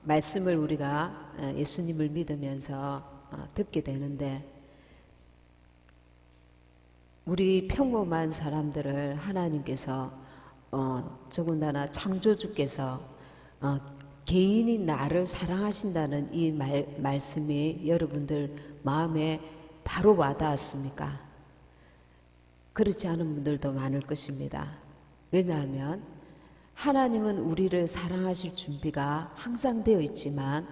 말씀을 우리가 예수님을 믿으면서 듣게 되는데, 우리 평범한 사람들을 하나님께서 더군다나 창조주께서 개인인 나를 사랑하신다는 이 말씀이 여러분들 마음에 바로 와닿았습니까? 그렇지 않은 분들도 많을 것입니다. 왜냐하면 하나님은 우리를 사랑하실 준비가 항상 되어 있지만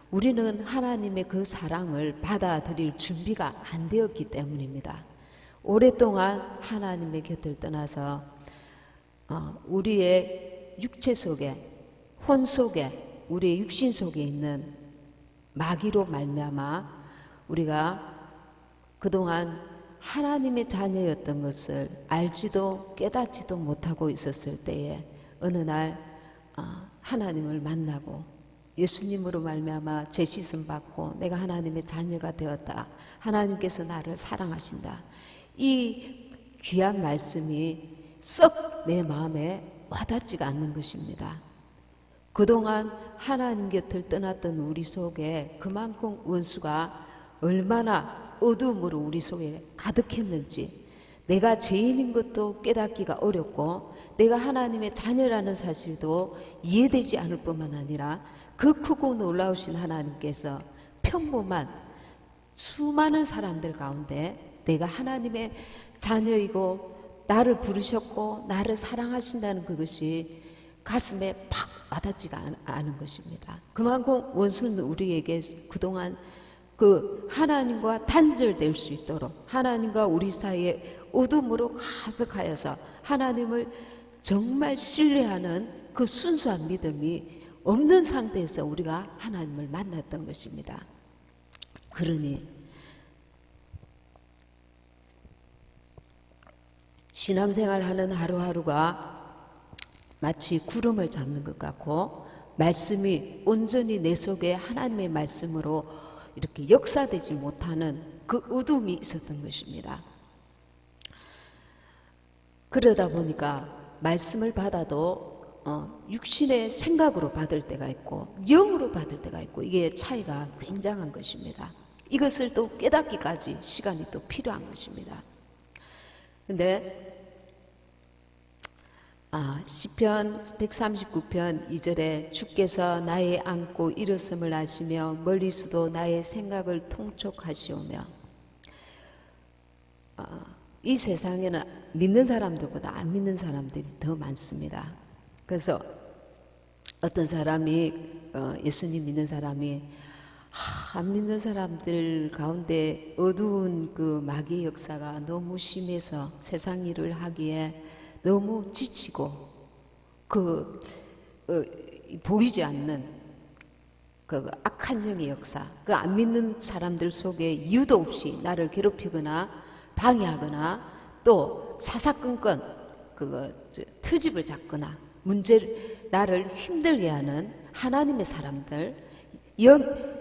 우리는 하나님의 그 사랑을 받아들일 준비가 안 되었기 때문입니다. 오랫동안 하나님의 곁을 떠나서 우리의 육체 속에, 혼 속에, 우리의 육신 속에 있는 마귀로 말미암아 우리가 그동안 하나님의 자녀였던 것을 알지도 깨닫지도 못하고 있었을 때에 어느 날 하나님을 만나고 예수님으로 말미암아 죄씻음 받고 내가 하나님의 자녀가 되었다. 하나님께서 나를 사랑하신다. 이 귀한 말씀이 썩 내 마음에 와닿지가 않는 것입니다. 그동안 하나님 곁을 떠났던 우리 속에 그만큼 원수가 얼마나 어두움으로 우리 속에 가득했는지, 내가 죄인인 것도 깨닫기가 어렵고 내가 하나님의 자녀라는 사실도 이해되지 않을 뿐만 아니라 그 크고 놀라우신 하나님께서 평범한 수많은 사람들 가운데 내가 하나님의 자녀이고 나를 부르셨고 나를 사랑하신다는 그것이 가슴에 팍 와닿지가 않은 것입니다. 그만큼 원수는 우리에게 그동안 그 하나님과 단절될 수 있도록 하나님과 우리 사이에 어둠으로 가득하여서 하나님을 정말 신뢰하는 그 순수한 믿음이 없는 상태에서 우리가 하나님을 만났던 것입니다. 그러니 신앙생활하는 하루하루가 마치 구름을 잡는 것 같고 말씀이 온전히 내 속에 하나님의 말씀으로 이렇게 역사되지 못하는 그 어둠이 있었던 것입니다. 그러다 보니까 말씀을 받아도 육신의 생각으로 받을 때가 있고 영으로 받을 때가 있고 이게 차이가 굉장한 것입니다. 이것을 또 깨닫기까지 시간이 또 필요한 것입니다. 근데 시편 139편 2절에 주께서 나의 안고 일어섬을 아시며 멀리서도 나의 생각을 통촉하시오며, 이 세상에는 믿는 사람들보다 안 믿는 사람들이 더 많습니다. 그래서 어떤 사람이 예수님 믿는 사람이 안 믿는 사람들 가운데 어두운 그 마귀의 역사가 너무 심해서 세상 일을 하기에 너무 지치고 보이지 않는 그 악한 영의 역사, 그 안 믿는 사람들 속에 이유도 없이 나를 괴롭히거나 방해하거나 또 사사건건 트집을 잡거나 나를 힘들게 하는 하나님의 사람들,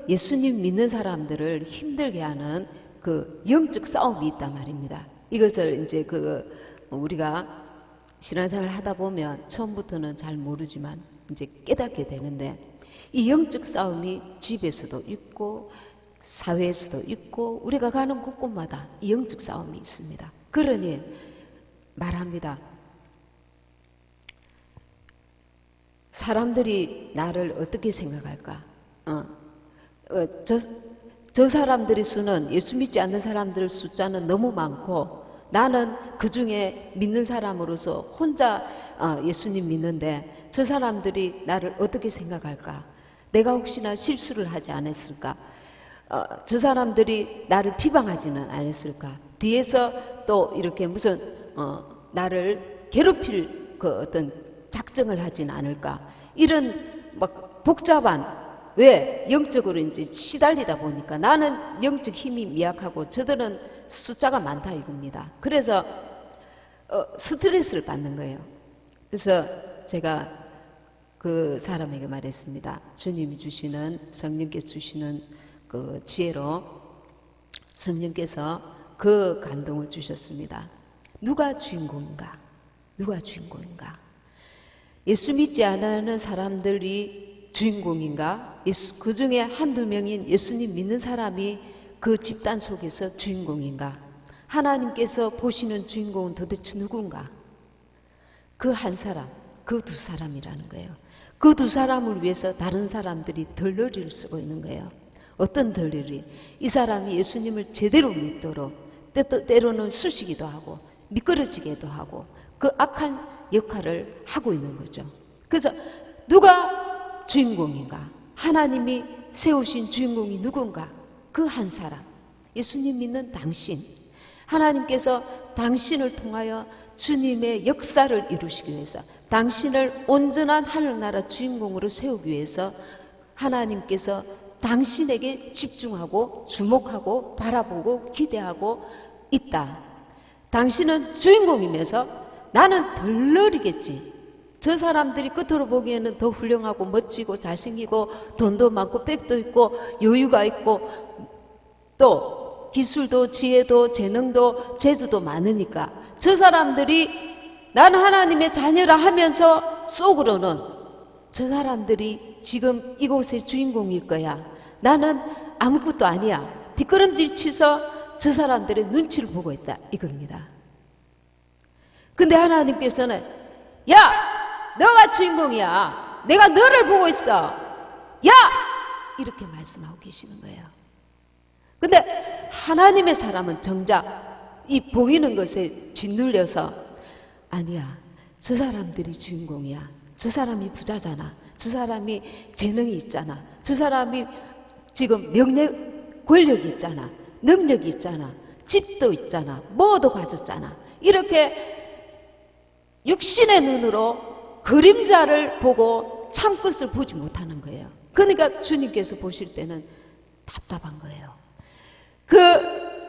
예수님 믿는 사람들을 힘들게 하는 그 영적 싸움이 있단 말입니다. 이것을 이제 우리가 신앙생활 하다 보면 처음부터는 잘 모르지만 이제 깨닫게 되는데, 이 영적 싸움이 집에서도 있고 사회에서도 있고 우리가 가는 곳곳마다 이 영적 싸움이 있습니다. 그러니 말합니다. 사람들이 나를 어떻게 생각할까? 저 사람들의 수는, 예수 믿지 않는 사람들 숫자는 너무 많고 나는 그 중에 믿는 사람으로서 혼자 예수님 믿는데 저 사람들이 나를 어떻게 생각할까? 내가 혹시나 실수를 하지 않았을까? 저 사람들이 나를 비방하지는 않았을까? 뒤에서 또 이렇게 무슨 나를 괴롭힐 그 어떤 작정을 하진 않을까? 이런 막 복잡한, 왜 영적으로 이제 시달리다 보니까 나는 영적 힘이 미약하고 저들은 숫자가 많다 이겁니다. 그래서 스트레스를 받는 거예요. 그래서 제가 그 사람에게 말했습니다. 주님이 주시는, 성령께서 주시는 그 지혜로 성령께서 그 감동을 주셨습니다. 누가 주인공인가? 누가 주인공인가? 예수 믿지 않는 사람들이 주인공인가? 그 중에 한두 명인 예수님 믿는 사람이 그 집단 속에서 주인공인가? 하나님께서 보시는 주인공은 도대체 누군가? 그 한 사람, 그 두 사람이라는 거예요. 그 두 사람을 위해서 다른 사람들이 덜러리를 쓰고 있는 거예요. 어떤 덜러리? 이 사람이 예수님을 제대로 믿도록 때로는 쑤시기도 하고 미끄러지기도 하고 그 악한 역할을 하고 있는 거죠. 그래서 누가 주인공인가? 하나님이 세우신 주인공이 누군가? 그 한 사람, 예수님 믿는 당신. 하나님께서 당신을 통하여 주님의 역사를 이루시기 위해서, 당신을 온전한 하늘나라 주인공으로 세우기 위해서 하나님께서 당신에게 집중하고 주목하고 바라보고 기대하고 있다. 당신은 주인공이면서 나는 덜러리겠지. 저 사람들이 끝으로 보기에는 더 훌륭하고 멋지고 잘생기고 돈도 많고 백도 있고 여유가 있고 또 기술도 지혜도 재능도 재주도 많으니까 저 사람들이 나는 하나님의 자녀라 하면서 속으로는 저 사람들이 지금 이곳의 주인공일 거야. 나는 아무것도 아니야. 뒷걸음질 치서 저 사람들의 눈치를 보고 있다. 이겁니다. 근데 하나님께서는 야! 너가 주인공이야. 내가 너를 보고 있어. 야! 이렇게 말씀하고 계시는 거예요. 근데 하나님의 사람은 정작 이 보이는 것에 짓눌려서 아니야. 저 사람들이 주인공이야. 저 사람이 부자잖아. 저 사람이 재능이 있잖아. 저 사람이 지금 권력이 있잖아. 능력이 있잖아. 집도 있잖아. 뭐도 가졌잖아. 이렇게 육신의 눈으로 그림자를 보고 참끝을 보지 못하는 거예요. 그러니까 주님께서 보실 때는 답답한 거예요. 그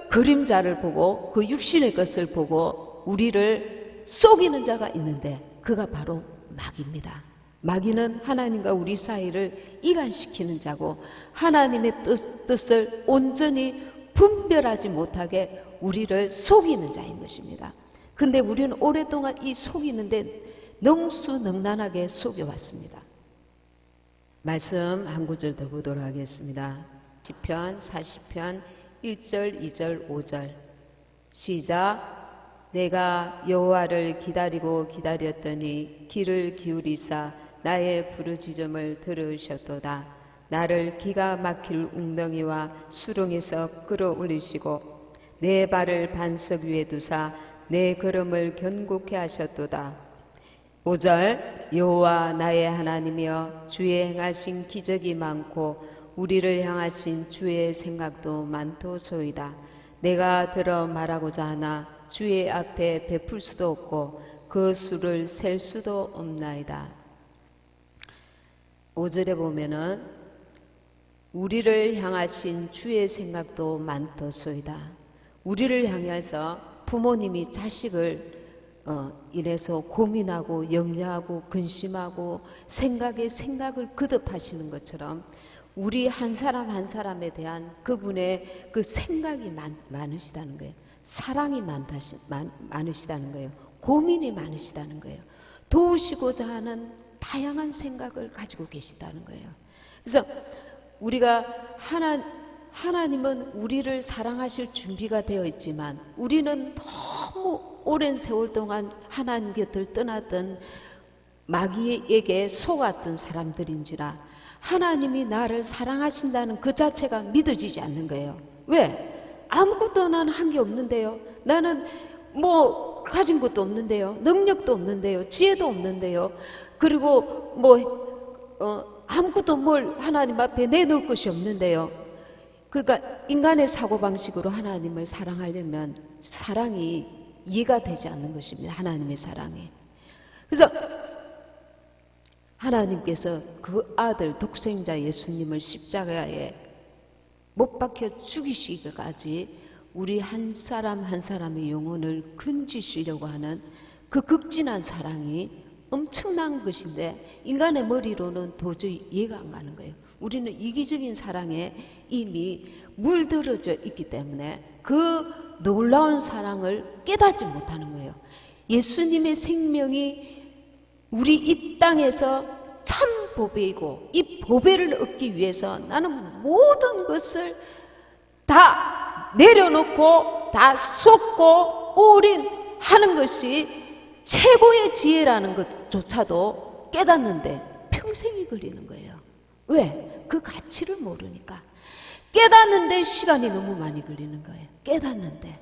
그림자를 보고 그 육신의 것을 보고 우리를 속이는 자가 있는데 그가 바로 마귀입니다. 마귀는 하나님과 우리 사이를 이간시키는 자고 하나님의 뜻을 온전히 분별하지 못하게 우리를 속이는 자인 것입니다. 근데 우리는 오랫동안 이 속이는데 능수능란하게 속여왔습니다. 말씀 한 구절 더 보도록 하겠습니다. 시편 40편 1절 2절 5절 시작. 내가 여호와를 기다리고 기다렸더니 귀를 기울이사 나의 부르짖음을 들으셨도다. 나를 기가 막힐 웅덩이와 수렁에서 끌어올리시고 내 발을 반석 위에 두사 내 걸음을 견고케 하셨도다. 5절 여호와 나의 하나님이여 주의 행하신 기적이 많고 우리를 향하신 주의 생각도 많도소이다. 내가 들어 말하고자 하나 주의 앞에 베풀 수도 없고 그 수를 셀 수도 없나이다. 5절에 보면은 우리를 향하신 주의 생각도 많도소이다. 우리를 향해서 부모님이 자식을 이래서 고민하고 염려하고 근심하고 생각을 거듭하시는 것처럼 우리 한 사람 한 사람에 대한 그분의 그 생각이 많으시다는 거예요. 사랑이 많으시다는 거예요. 고민이 많으시다는 거예요. 도우시고자 하는 다양한 생각을 가지고 계시다는 거예요. 그래서 우리가 하나님은 우리를 사랑하실 준비가 되어 있지만 우리는 너무 오랜 세월 동안 하나님 곁을 떠났던 마귀에게 속았던 사람들인지라 하나님이 나를 사랑하신다는 그 자체가 믿어지지 않는 거예요. 왜? 아무것도 나는 한 게 없는데요. 나는 뭐 가진 것도 없는데요. 능력도 없는데요. 지혜도 없는데요. 그리고 아무것도 뭘 하나님 앞에 내놓을 것이 없는데요. 그러니까 인간의 사고방식으로 하나님을 사랑하려면 사랑이 이해가 되지 않는 것입니다. 하나님의 사랑이. 그래서 하나님께서 그 아들 독생자 예수님을 십자가에 못 박혀 죽이시기까지 우리 한 사람 한 사람의 영혼을 건지시려고 하는 그 극진한 사랑이 엄청난 것인데 인간의 머리로는 도저히 이해가 안 가는 거예요. 우리는 이기적인 사랑에 이미 물들어져 있기 때문에 그 놀라운 사랑을 깨닫지 못하는 거예요. 예수님의 생명이 우리 이 땅에서 참 보배이고 이 보배를 얻기 위해서 나는 모든 것을 다 내려놓고 다 쏟고 올인하는 것이 최고의 지혜라는 것조차도 깨닫는데 평생이 걸리는 거예요. 왜? 그 가치를 모르니까. 깨닫는데 시간이 너무 많이 걸리는 거예요. 깨닫는데.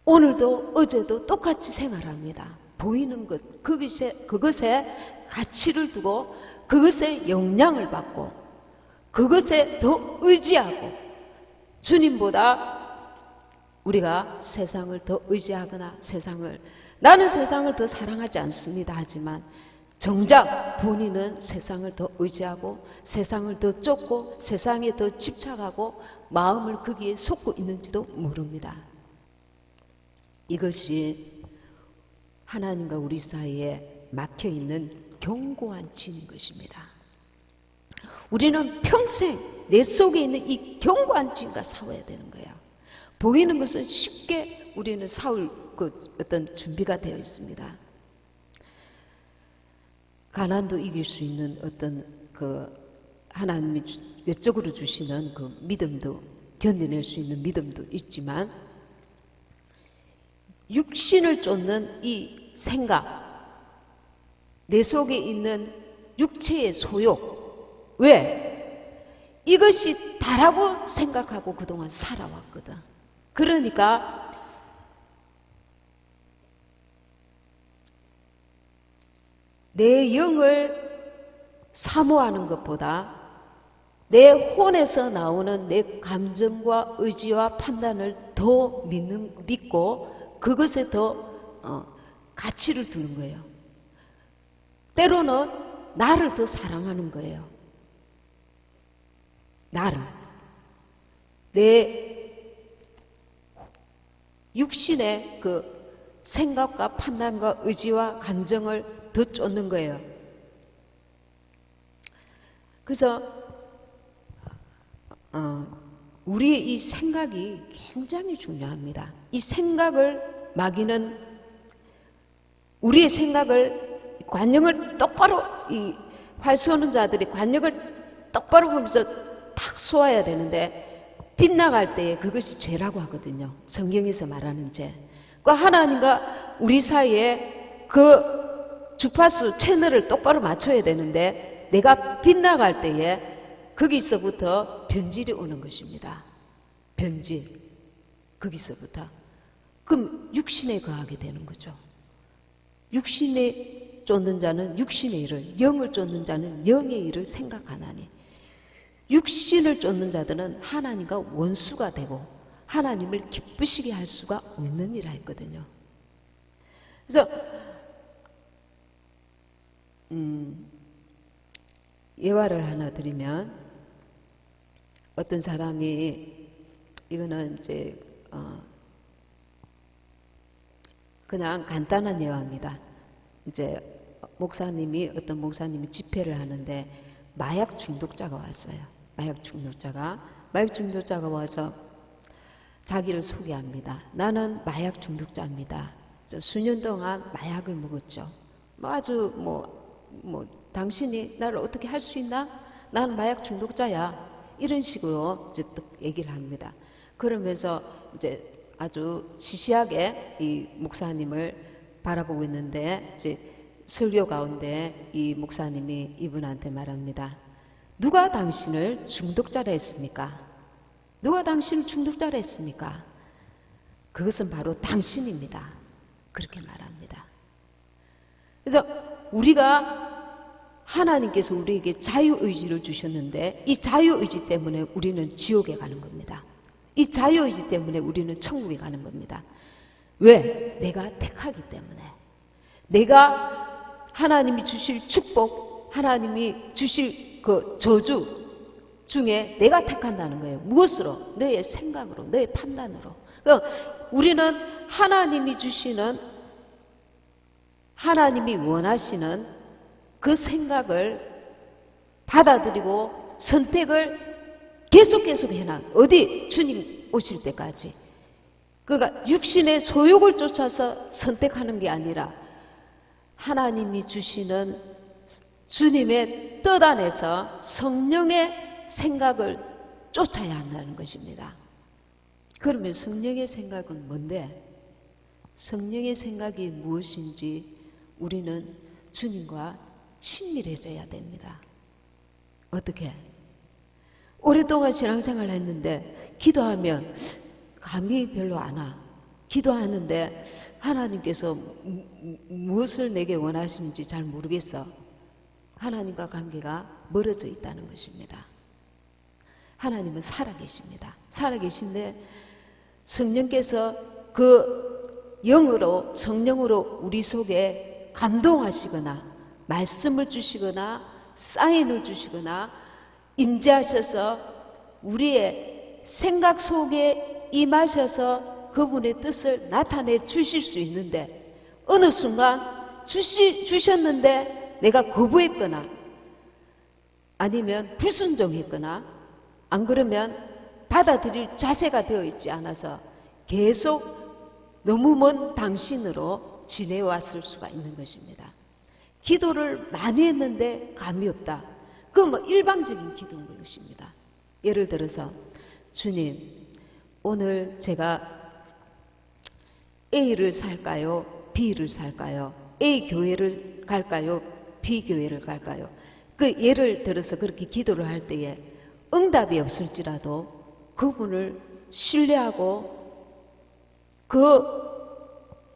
오늘도 어제도 똑같이 생활합니다. 보이는 것, 그것에 가치를 두고 그것에 영향을 받고 그것에 더 의지하고 주님보다 우리가 세상을 더 의지하거나 나는 세상을 더 사랑하지 않습니다 하지만 정작 본인은 세상을 더 의지하고 세상을 더 쫓고 세상에 더 집착하고 마음을 거기에 쏟고 있는지도 모릅니다. 이것이 하나님과 우리 사이에 막혀있는 견고한 진인 것입니다. 우리는 평생 내 속에 있는 이 견고한 진과 싸워야 되는 거예요. 보이는 것은 쉽게 우리는 싸울 어떤 준비가 되어 있습니다. 가난도 이길 수 있는 어떤 하나님이 외적으로 주시는 그 믿음도 견뎌낼 수 있는 믿음도 있지만 육신을 쫓는 이 생각, 내 속에 있는 육체의 소욕, 왜? 이것이 다라고 생각하고 그동안 살아왔거든. 그러니까 내 영을 사모하는 것보다 내 혼에서 나오는 내 감정과 의지와 판단을 더 믿고 그것에 더 가치를 두는 거예요. 때로는 나를 더 사랑하는 거예요. 나를. 내 육신의 그 생각과 판단과 의지와 감정을 더 쫓는 거예요. 그래서 우리의 이 생각이 굉장히 중요합니다. 이 생각을 막이는 우리의 생각을 관영을 똑바로 이 활 쏘는 자들이 관영을 똑바로 보면서 탁 쏘아야 되는데 빗나갈 때에 그것이 죄라고 하거든요. 성경에서 말하는 죄. 그러니까 하나님과 우리 사이에 그 주파수 채널을 똑바로 맞춰야 되는데 내가 빗나갈 때에 거기서부터 변질이 오는 것입니다. 변질. 거기서부터. 그럼 육신에 거하게 되는 거죠. 육신에 쫓는 자는 육신의 일을, 영을 쫓는 자는 영의 일을 생각하나니 육신을 쫓는 자들은 하나님과 원수가 되고 하나님을 기쁘시게 할 수가 없는 일을 했거든요. 그래서 예화를 하나 드리면 어떤 사람이 이거는 이제 그냥 간단한 예화입니다. 이제 어떤 목사님이 집회를 하는데 마약 중독자가 왔어요. 마약 중독자가 와서 자기를 소개합니다. 나는 마약 중독자입니다. 수년 동안 마약을 먹었죠. 아주 당신이 나를 어떻게 할 수 있나? 나는 마약 중독자야. 이런 식으로 이제 또 얘기를 합니다. 그러면서 이제 아주 시시하게 이 목사님을 바라보고 있는데 이제 설교 가운데 이 목사님이 이분한테 말합니다. 누가 당신을 중독자라 했습니까? 누가 당신을 중독자라 했습니까? 그것은 바로 당신입니다. 그렇게 말합니다. 그래서 하나님께서 우리에게 자유의지를 주셨는데 이 자유의지 때문에 우리는 지옥에 가는 겁니다. 이 자유의지 때문에 우리는 천국에 가는 겁니다. 왜? 내가 택하기 때문에. 내가 하나님이 주실 축복, 하나님이 주실 그 저주 중에 내가 택한다는 거예요. 무엇으로? 너의 생각으로, 너의 판단으로. 그러니까 우리는 하나님이 주시는, 하나님이 원하시는 그 생각을 받아들이고 선택을 계속 해나. 어디? 주님 오실 때까지. 그러니까 육신의 소욕을 쫓아서 선택하는 게 아니라 하나님이 주시는 주님의 뜻 안에서 성령의 생각을 쫓아야 한다는 것입니다. 그러면 성령의 생각은 뭔데? 성령의 생각이 무엇인지 우리는 주님과 친밀해져야 됩니다. 어떻게? 오랫동안 신앙생활을 했는데 기도하면 감이 별로 안 와. 기도하는데 하나님께서 무엇을 내게 원하시는지 잘 모르겠어. 하나님과 관계가 멀어져 있다는 것입니다. 하나님은 살아계십니다. 살아계신데 성령께서 그 영으로, 성령으로 우리 속에 감동하시거나 말씀을 주시거나 사인을 주시거나 임재하셔서 우리의 생각 속에 임하셔서 그분의 뜻을 나타내 주실 수 있는데, 어느 순간 주셨는데 내가 거부했거나 아니면 불순종했거나 안 그러면 받아들일 자세가 되어 있지 않아서 계속 너무 먼 당신으로 지내왔을 수가 있는 것입니다. 기도를 많이 했는데 감이 없다. 그건 뭐 일방적인 기도인 것입니다. 예를 들어서 주님, 오늘 제가 A를 살까요? B를 살까요? A 교회를 갈까요? B 교회를 갈까요? 그 예를 들어서 그렇게 기도를 할 때에 응답이 없을지라도 그분을 신뢰하고 그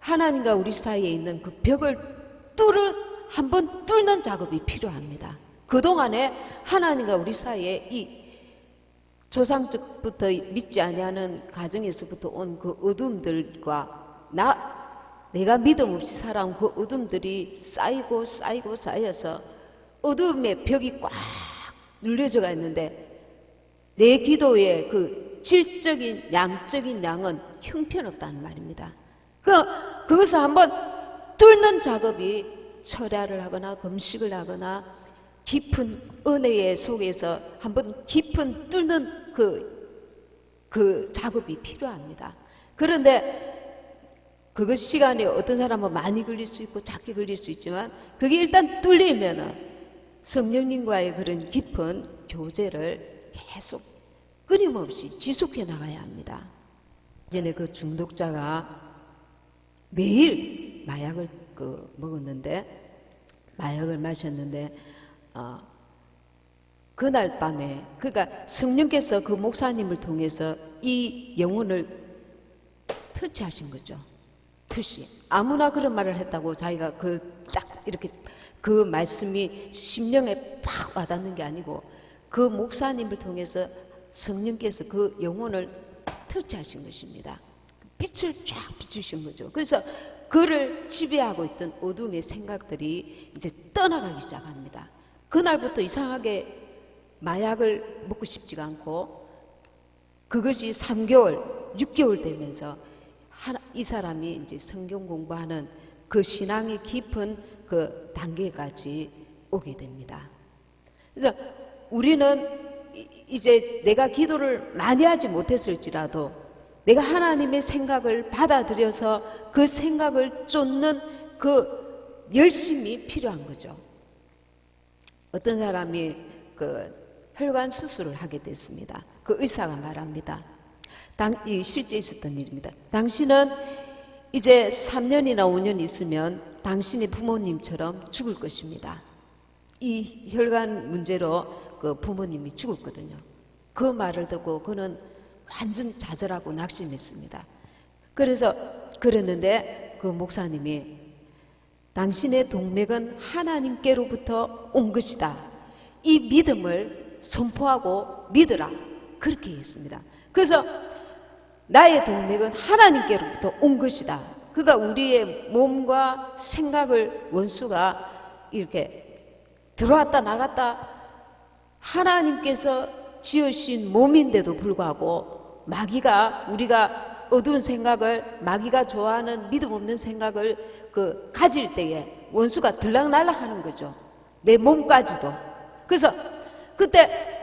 하나님과 우리 사이에 있는 그 벽을 한번 뚫는 작업이 필요합니다. 그동안에 하나님과 우리 사이에 이 조상적부터 믿지 아니하는 가정에서부터 온 그 어둠들과 내가 믿음 없이 살아온 그 어둠들이 쌓여서 어둠의 벽이 꽉 눌려져가 있는데 내 기도의 그 질적인 양적인 양은 형편없다는 말입니다. 그것을 한번 뚫는 작업이 철야를 하거나 금식을 하거나 깊은 은혜의 속에서 한번 깊은 뚫는 그 작업이 필요합니다. 그런데 그것 시간이 어떤 사람은 많이 걸릴 수 있고 작게 걸릴 수 있지만 그게 일단 뚫리면은 성령님과의 그런 깊은 교제를 계속 끊임없이 지속해 나가야 합니다. 전에 그 중독자가 매일 마약을 마약을 마셨는데 그날 밤에 그러니까 성령께서 그 목사님을 통해서 이 영혼을 터치하신 거죠. 터치. 아무나 그런 말을 했다고 자기가 딱 이렇게 그 말씀이 심령에 팍 와닿는 게 아니고 그 목사님을 통해서 성령께서 그 영혼을 터치하신 것입니다. 빛을 쫙 비추신 거죠. 그래서 그를 지배하고 있던 어둠의 생각들이 이제 떠나가기 시작합니다. 그날부터 이상하게 마약을 먹고 싶지가 않고 그것이 3개월, 6개월 되면서 이 사람이 이제 성경 공부하는 그 신앙이 깊은 그 단계까지 오게 됩니다. 그래서 우리는 이제 내가 기도를 많이 하지 못했을지라도 내가 하나님의 생각을 받아들여서 그 생각을 쫓는 그 열심이 필요한 거죠. 어떤 사람이 그 혈관 수술을 하게 됐습니다. 그 의사가 말합니다. 실제 있었던 일입니다. 당신은 이제 3년이나 5년 있으면 당신의 부모님처럼 죽을 것입니다. 이 혈관 문제로 그 부모님이 죽었거든요. 그 말을 듣고 그는 완전 좌절하고 낙심했습니다. 그랬는데 그 목사님이 당신의 동맥은 하나님께로부터 온 것이다. 이 믿음을 선포하고 믿으라. 그렇게 했습니다. 그래서 나의 동맥은 하나님께로부터 온 것이다. 그러니까 우리의 몸과 생각을 원수가 이렇게 들어왔다 나갔다 하나님께서 지으신 몸인데도 불구하고 마귀가 우리가 어두운 생각을 마귀가 좋아하는 믿음 없는 생각을 가질 때에 원수가 들락날락 하는 거죠. 내 몸까지도. 그래서 그때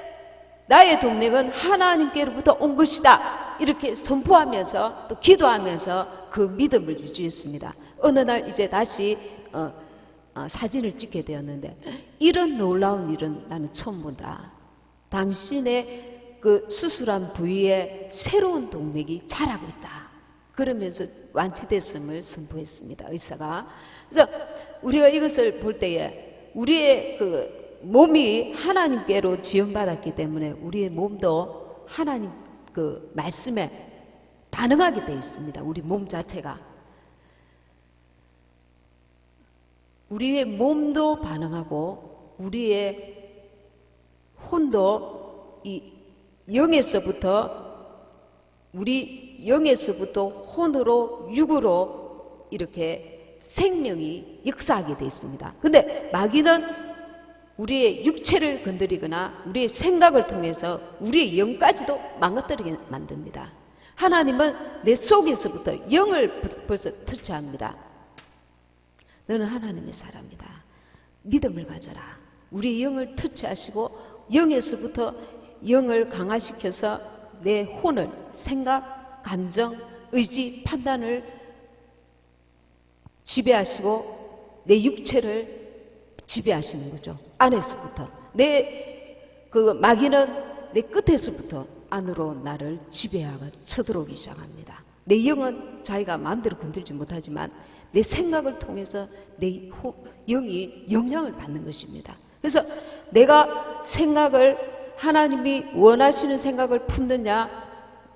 나의 동맥은 하나님께로부터 온 것이다. 이렇게 선포하면서 또 기도하면서 그 믿음을 유지했습니다. 어느 날 이제 다시 사진을 찍게 되었는데 이런 놀라운 일은 나는 처음 본다. 당신의 그 수술한 부위에 새로운 동맥이 자라고 있다. 그러면서 완치됐음을 선포했습니다. 의사가. 그래서 우리가 이것을 볼 때에 우리의 그 몸이 하나님께로 지원받았기 때문에 우리의 몸도 하나님 그 말씀에 반응하게 되어 있습니다. 우리 몸 자체가. 우리의 몸도 반응하고 우리의 혼도 이 영에서부터 우리 영에서부터 혼으로 육으로 이렇게 생명이 역사하게 되어 있습니다. 근데 마귀는 우리의 육체를 건드리거나 우리의 생각을 통해서 우리의 영까지도 망가뜨리게 만듭니다. 하나님은 내 속에서부터 영을 벌써 터치합니다. 너는 하나님의 사람이다. 믿음을 가져라. 우리 영을 터치하시고 영에서부터 영을 강화시켜서 내 혼을, 생각, 감정, 의지, 판단을 지배하시고 내 육체를 지배하시는 거죠. 안에서부터. 그 마귀는 내 끝에서부터 안으로 나를 지배하고 쳐들어오기 시작합니다. 내 영은 자기가 마음대로 건들지 못하지만 내 생각을 통해서 내 영이 영향을 받는 것입니다. 그래서 내가 생각을 하나님이 원하시는 생각을 품느냐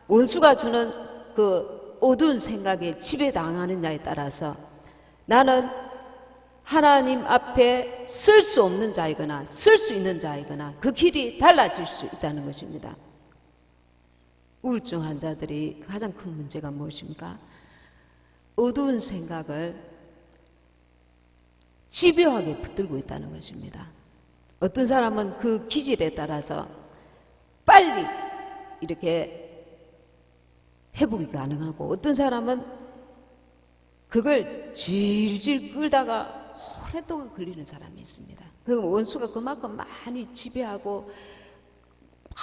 원수가 주는 그 어두운 생각에 지배당하느냐에 따라서 나는 하나님 앞에 쓸 수 없는 자이거나 쓸 수 있는 자이거나 그 길이 달라질 수 있다는 것입니다. 우울증 환자들이 가장 큰 문제가 무엇입니까? 어두운 생각을 집요하게 붙들고 있다는 것입니다. 어떤 사람은 그 기질에 따라서 빨리 이렇게 회복이 가능하고 어떤 사람은 그걸 질질 끌다가 오랫동안 걸리는 사람이 있습니다. 그 원수가 그만큼 많이 지배하고 막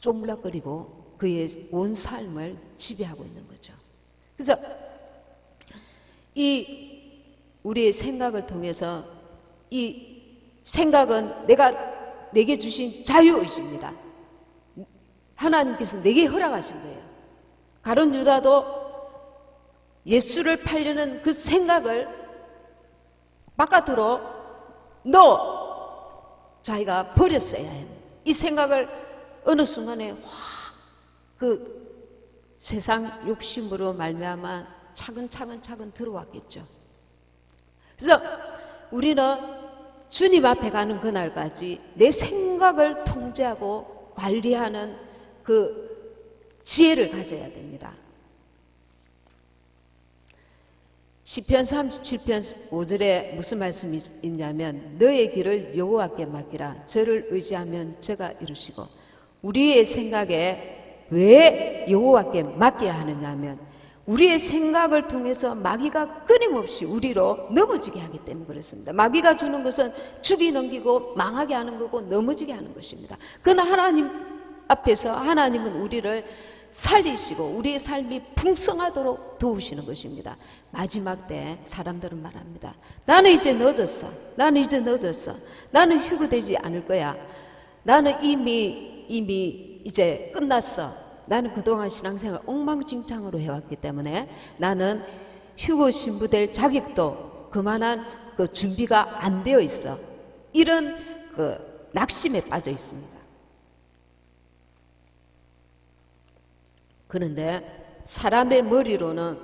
쪼물락거리고 그의 온 삶을 지배하고 있는 거죠. 그래서 이 우리의 생각을 통해서 이 생각은 내게 주신 자유의지입니다. 하나님께서 내게 허락하신 거예요. 가룟 유다도 예수를 팔려는 그 생각을 바깥으로 자기가 버렸어야 해요. 이 생각을 어느 순간에 확 그 세상 욕심으로 말미암아 차근차근 들어왔겠죠. 그래서 우리는 주님 앞에 가는 그날까지 내 생각을 통제하고 관리하는 그 지혜를 가져야 됩니다. 시편 37편 5절에 무슨 말씀이 있냐면 너의 길을 여호와께 맡기라. 저를 의지하면 저가 이루시고 우리의 생각에 왜 여호와께 맡겨야 하느냐 하면 우리의 생각을 통해서 마귀가 끊임없이 우리로 넘어지게 하기 때문에 그렇습니다. 마귀가 주는 것은 죽이 넘기고 망하게 하는 거고 넘어지게 하는 것입니다. 그러나 하나님 앞에서 하나님은 우리를 살리시고 우리의 삶이 풍성하도록 도우시는 것입니다. 마지막 때 사람들은 말합니다. 나는 이제 늦었어. 나는 휴거되지 않을 거야. 나는 이미 이제 끝났어. 나는 그동안 신앙생활 엉망진창으로 해왔기 때문에 나는 휴거 신부될 자격도 그만한 그 준비가 안 되어 있어. 이런 그 낙심에 빠져 있습니다. 그런데 사람의 머리로는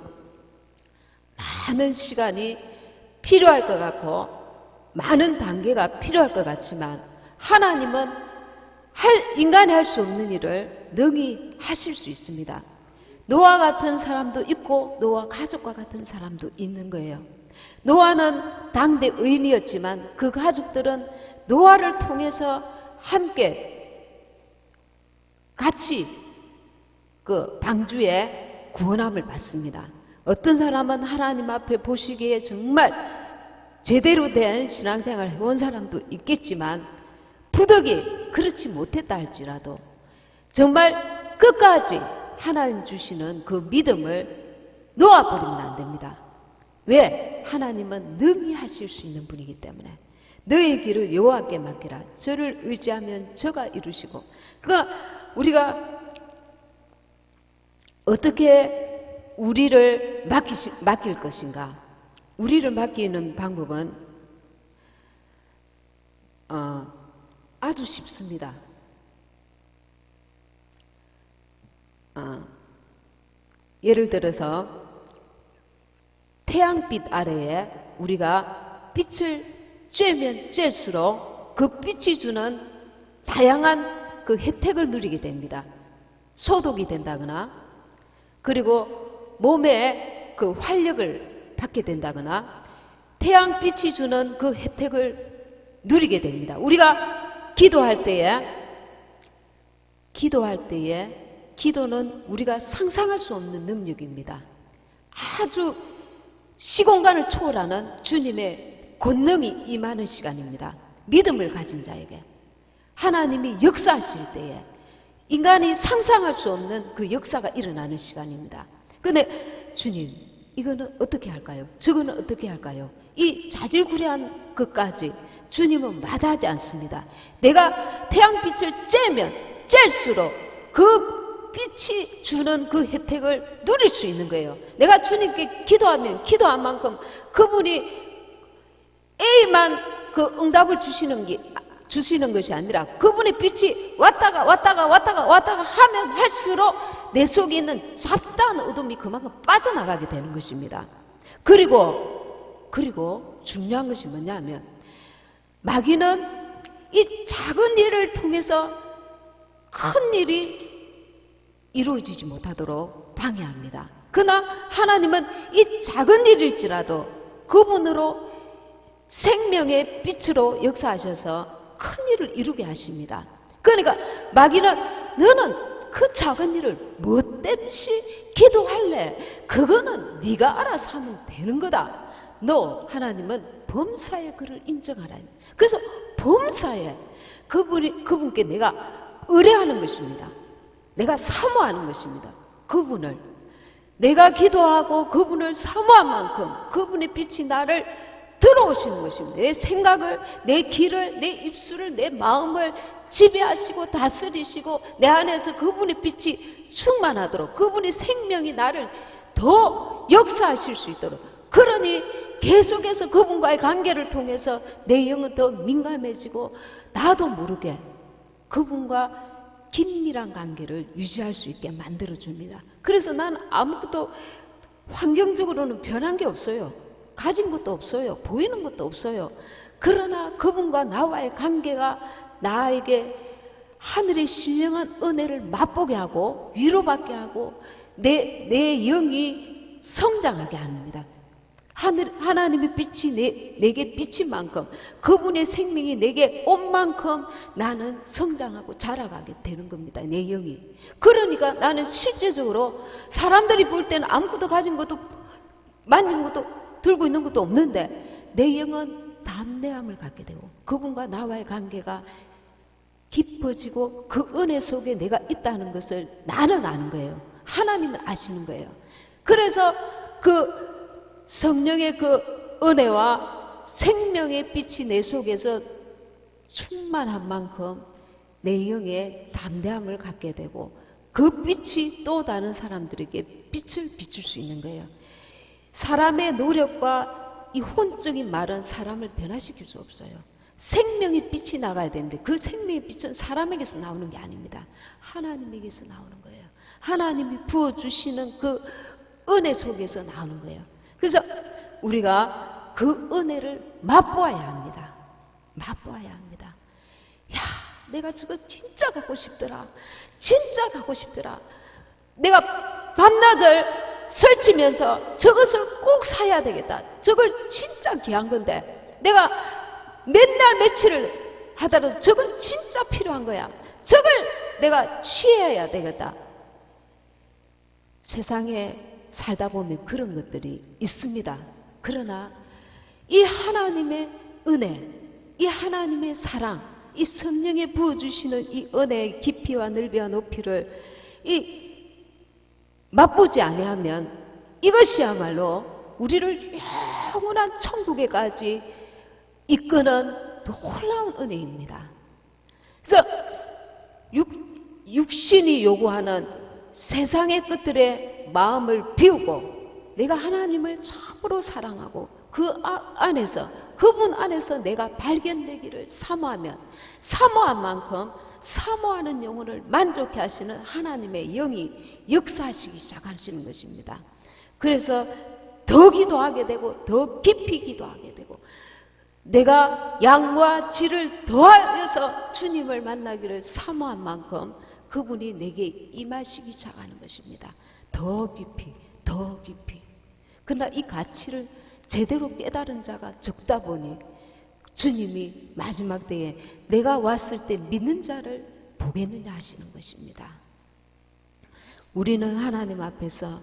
많은 시간이 필요할 것 같고 많은 단계가 필요할 것 같지만 하나님은 인간이 할 수 없는 일을 능히 하실 수 있습니다. 노아 같은 사람도 있고 노아 가족과 같은 사람도 있는 거예요. 노아는 당대 의인이었지만 그 가족들은 노아를 통해서 함께 같이 그 방주에 구원함을 받습니다. 어떤 사람은 하나님 앞에 보시기에 정말 제대로 된 신앙생활을 해온 사람도 있겠지만 부득이 그렇지 못했다 할지라도 정말 끝까지 하나님 주시는 그 믿음을 놓아버리면 안 됩니다. 왜? 하나님은 능히 하실 수 있는 분이기 때문에. 너의 길을 여호와께 맡기라. 저를 의지하면 저가 이루시고. 그러니까 우리가 어떻게 우리를 맡길 것인가? 우리를 맡기는 방법은 아주 쉽습니다. 예를 들어서 태양빛 아래에 우리가 빛을 쬐면 쬐수록 그 빛이 주는 다양한 그 혜택을 누리게 됩니다. 소독이 된다거나, 그리고 몸에 그 활력을 받게 된다거나, 태양빛이 주는 그 혜택을 누리게 됩니다. 우리가 기도할 때에 기도는 우리가 상상할 수 없는 능력입니다. 아주 시공간을 초월하는 주님의 권능이 임하는 시간입니다. 믿음을 가진 자에게 하나님이 역사하실 때에 인간이 상상할 수 없는 그 역사가 일어나는 시간입니다. 근데 주님, 이거는 어떻게 할까요? 저거는 어떻게 할까요? 이 자질구레한 것까지 주님은 마다하지 않습니다. 내가 태양빛을 쬐면 쬐수록 그 빛이 주는 그 혜택을 누릴 수 있는 거예요. 내가 주님께 기도하면 기도한 만큼 그분이 A만 그 응답을 주시는 것이 아니라 그분의 빛이 왔다가 하면 할수록 내 속에 있는 잡다한 어둠이 그만큼 빠져나가게 되는 것입니다. 그리고 중요한 것이 뭐냐면, 마귀는 이 작은 일을 통해서 큰 일이 이루어지지 못하도록 방해합니다. 그러나 하나님은 이 작은 일일지라도 그분으로 생명의 빛으로 역사하셔서 큰 일을 이루게 하십니다. 그러니까 마귀는 너는 그 작은 일을 뭐 땜시 기도할래? 그거는 네가 알아서 하면 되는 거다. 너 하나님은 범사에 그를 인정하라. 그래서 범사에 그분께 내가 의뢰하는 것입니다. 내가 사모하는 것입니다. 그분을 내가 기도하고 그분을 사모한 만큼 그분의 빛이 나를 들어오시는 것입니다. 내 생각을, 내 길을, 내 입술을, 내 마음을 지배하시고 다스리시고 내 안에서 그분의 빛이 충만하도록, 그분의 생명이 나를 더 역사하실 수 있도록, 그러니 계속해서 그분과의 관계를 통해서 내 영은 더 민감해지고 나도 모르게 그분과 긴밀한 관계를 유지할 수 있게 만들어줍니다. 그래서 나는 아무것도 환경적으로는 변한 게 없어요. 가진 것도 없어요. 보이는 것도 없어요. 그러나 그분과 나와의 관계가 나에게 하늘의 신령한 은혜를 맛보게 하고 위로받게 하고 내 영이 성장하게 합니다. 하나님의 빛이 내게 비친 만큼, 그분의 생명이 내게 온 만큼 나는 성장하고 자라가게 되는 겁니다. 내 영이. 그러니까 나는 실제적으로 사람들이 볼 때는 아무것도 가진 것도 만진 것도 들고 있는 것도 없는데 내 영은 담대함을 갖게 되고 그분과 나와의 관계가 깊어지고 그 은혜 속에 내가 있다는 것을 나는 아는 거예요. 하나님은 아시는 거예요. 그래서 그 성령의 그 은혜와 생명의 빛이 내 속에서 충만한 만큼 내 영에 담대함을 갖게 되고 그 빛이 또 다른 사람들에게 빛을 비출 수 있는 거예요. 사람의 노력과 이 혼적인 말은 사람을 변화시킬 수 없어요. 생명의 빛이 나가야 되는데 그 생명의 빛은 사람에게서 나오는 게 아닙니다. 하나님에게서 나오는 거예요. 하나님이 부어주시는 그 은혜 속에서 나오는 거예요. 그래서 우리가 그 은혜를 맛보아야 합니다. 맛보아야 합니다. 야, 내가 저거 진짜 갖고 싶더라. 진짜 갖고 싶더라. 내가 밤낮을 설치면서 저것을 꼭 사야 되겠다. 저걸 진짜 귀한 건데 내가 맨날 며칠을 하더라도 저건 진짜 필요한 거야. 저걸 내가 취해야 되겠다. 세상에 살다 보면 그런 것들이 있습니다. 그러나 이 하나님의 은혜, 이 하나님의 사랑, 이 성령에 부어주시는 이 은혜의 깊이와 넓이와 높이를 맛보지 아니하면 이것이야말로 우리를 영원한 천국에까지 이끄는 놀라운 은혜입니다. 그래서 육신이 요구하는 세상의 것들의 마음을 비우고 내가 하나님을 참으로 사랑하고 그 안에서, 그분 안에서 내가 발견되기를 사모하면 사모한 만큼 사모하는 영혼을 만족해 하시는 하나님의 영이 역사하시기 시작하시는 것입니다. 그래서 더 기도하게 되고 더 깊이 기도하게 되고 내가 양과 질을 더하여서 주님을 만나기를 사모한 만큼 그분이 내게 임하시기 시작하는 것입니다. 더 깊이, 더 깊이. 그러나 이 가치를 제대로 깨달은 자가 적다 보니 주님이 마지막 때에 내가 왔을 때 믿는 자를 보겠느냐 하시는 것입니다. 우리는 하나님 앞에서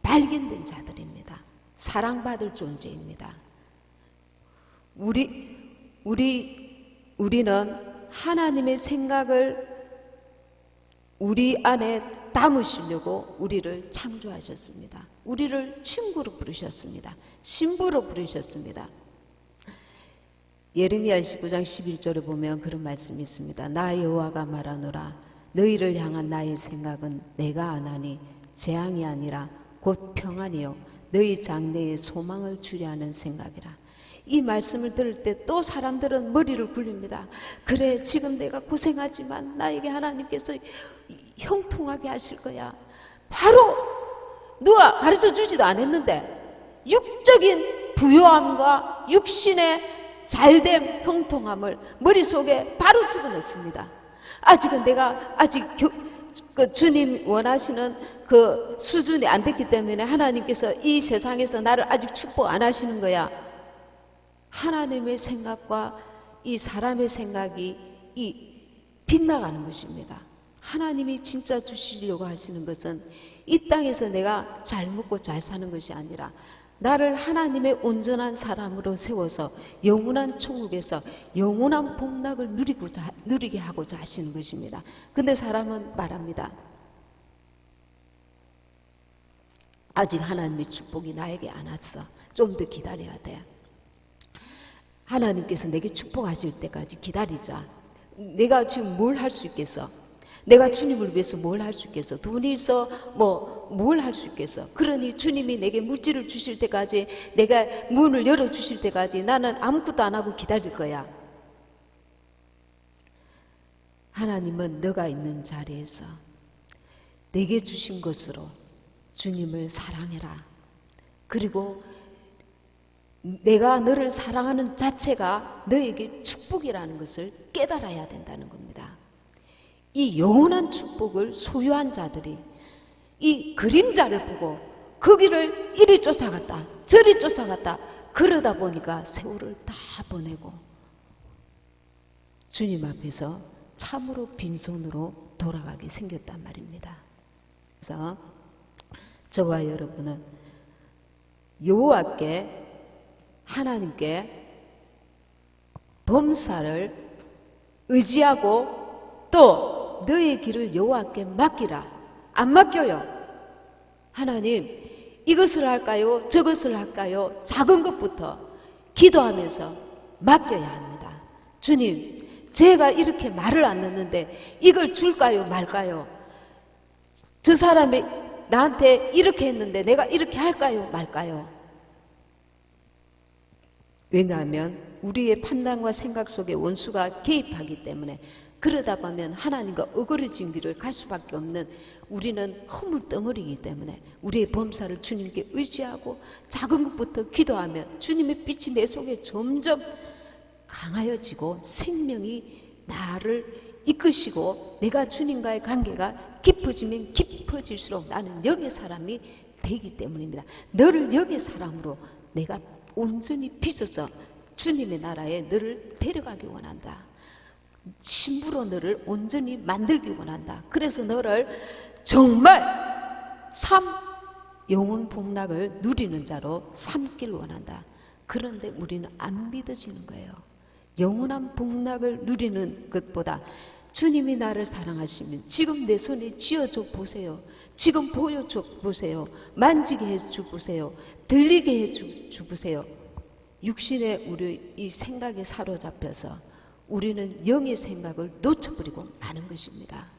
발견된 자들입니다. 사랑받을 존재입니다. 우리는 하나님의 생각을 우리 안에 담으시려고 우리를 창조하셨습니다. 우리를 친구로 부르셨습니다. 신부로 부르셨습니다. 예레미야 29장 11절에 보면 그런 말씀이 있습니다. 나 여호와가 말하노라 너희를 향한 나의 생각은 내가 아나니 재앙이 아니라 곧 평안이요 너희 장래에 소망을 주려 하는 생각이라. 이 말씀을 들을 때 또 사람들은 머리를 굴립니다. 그래 지금 내가 고생하지만 나에게 하나님께서 형통하게 하실 거야. 바로 누가 가르쳐 주지도 않았는데 육적인 부요함과 육신의 잘됨, 형통함을 머릿속에 바로 집어넣습니다. 아직은 내가 아직 그 주님 원하시는 그 수준이 안 됐기 때문에 하나님께서 이 세상에서 나를 아직 축복 안 하시는 거야. 하나님의 생각과 이 사람의 생각이 빗나가는 것입니다. 하나님이 진짜 주시려고 하시는 것은 이 땅에서 내가 잘 먹고 잘 사는 것이 아니라 나를 하나님의 온전한 사람으로 세워서 영원한 천국에서 영원한 복락을 누리게 하고자 하시는 것입니다. 근데 사람은 말합니다. 아직 하나님의 축복이 나에게 안 왔어. 좀 더 기다려야 돼. 하나님께서 내게 축복하실 때까지 기다리자. 내가 지금 뭘 할 수 있겠어? 내가 주님을 위해서 뭘 할 수 있겠어? 돈이 있어? 뭘 할 수 있겠어? 그러니 주님이 내게 물질을 주실 때까지, 내가 문을 열어주실 때까지 나는 아무것도 안 하고 기다릴 거야. 하나님은 너가 있는 자리에서 내게 주신 것으로 주님을 사랑해라. 그리고 내가 너를 사랑하는 자체가 너에게 축복이라는 것을 깨달아야 된다는 겁니다. 이 영원한 축복을 소유한 자들이 이 그림자를 보고 거기를 이리 쫓아갔다 저리 쫓아갔다 그러다 보니까 세월을 다 보내고 주님 앞에서 참으로 빈손으로 돌아가게 생겼단 말입니다. 그래서 저와 여러분은 여호와께, 하나님께 범사를 의지하고 또 너의 길을 여호와께 맡기라. 안 맡겨요. 하나님 이것을 할까요? 저것을 할까요? 작은 것부터 기도하면서 맡겨야 합니다. 주님, 제가 이렇게 말을 안 듣는데 이걸 줄까요? 말까요? 저 사람이 나한테 이렇게 했는데 내가 이렇게 할까요? 말까요? 왜냐하면 우리의 판단과 생각 속에 원수가 개입하기 때문에, 그러다 보면 하나님과 어그러진 길을 갈 수밖에 없는 우리는 허물덩어리이기 때문에 우리의 범사를 주님께 의지하고 작은 것부터 기도하면 주님의 빛이 내 속에 점점 강하여지고 생명이 나를 이끄시고 내가 주님과의 관계가 깊어지면 깊어질수록 나는 영의 사람이 되기 때문입니다. 너를 영의 사람으로 내가 온전히 빚어서 주님의 나라에 너를 데려가기 원한다. 신부로 너를 온전히 만들기 원한다. 그래서 너를 정말 참 영혼 복락을 누리는 자로 삼길 원한다. 그런데 우리는 안 믿어지는 거예요. 영원한 복락을 누리는 것보다 주님이 나를 사랑하시면 지금 내 손에 쥐어줘 보세요. 지금 보여줘 보세요. 만지게 해줘 보세요. 들리게 해줘 보세요. 육신의 우리 이 생각에 사로잡혀서 우리는 영의 생각을 놓쳐버리고 마는 것입니다.